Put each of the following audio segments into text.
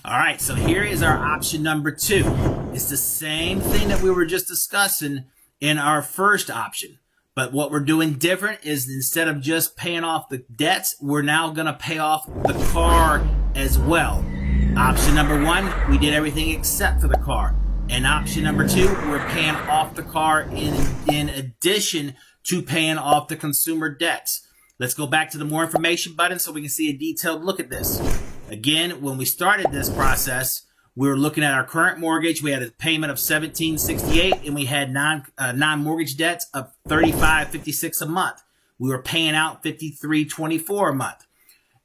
All right, so here is our option number 2. It's the same thing that we were just discussing in our first option. But what we're doing different is instead of just paying off the debts, we're now going to pay off the car as well. Option number 1, we did everything except for the car. And option number 2, we're paying off the car in addition to paying off the consumer debts. Let's go back to the more information button so we can see a detailed look at this. Again, when we started this process, we were looking at our current mortgage. We had a payment of $1,768 and we had non-mortgage debts of $35.56 a month. We were paying out $53.24 a month.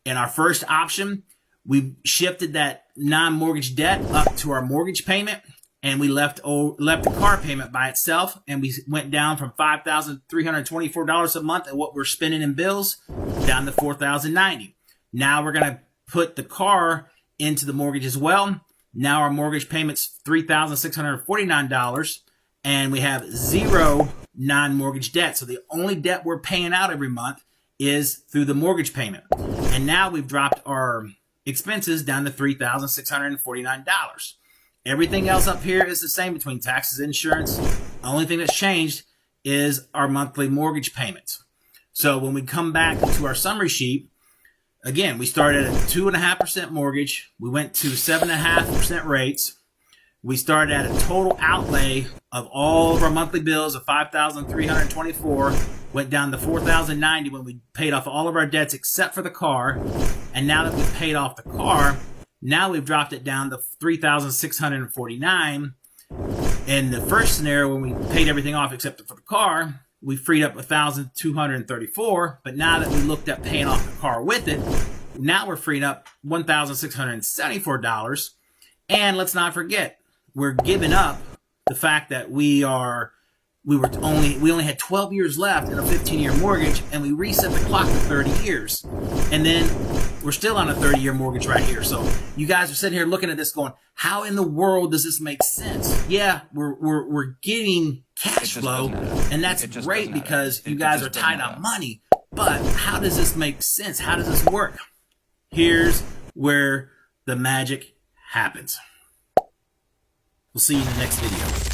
In our first option, we shifted that non-mortgage debt up to our mortgage payment, and we left the car payment by itself, and we went down from $5,324 a month at what we're spending in bills down to $4,090. Now we're going to put the car into the mortgage as well. Now our mortgage payment's $3,649, and we have 0 non-mortgage debt. So the only debt we're paying out every month is through the mortgage payment. And now we've dropped our expenses down to $3,649. Everything else up here is the same between taxes and insurance. The only thing that's changed is our monthly mortgage payments. So when we come back to our summary sheet, again, we started at a 2.5% mortgage. We went to 7.5% rates. We started at a total outlay of all of our monthly bills of $5,324. Went down to $4,090 when we paid off all of our debts except for the car. And now that we've paid off the car, now we've dropped it down to $3,649. In the first scenario, when we paid everything off except for the car, we freed up $1,234. But now that we looked at paying off the car with it, now we're freed up $1,674. And let's not forget, we're giving up the fact that we only had 12 years left in a 15-year mortgage, and we reset the clock to 30 years. And then we're still on a 30-year mortgage right here. So you guys are sitting here looking at this going, how in the world does this make sense? Yeah, we're getting cash flow, and that's great because you guys are tight on money. But how does this make sense? How does this work? Here's where the magic happens. We'll see you in the next video.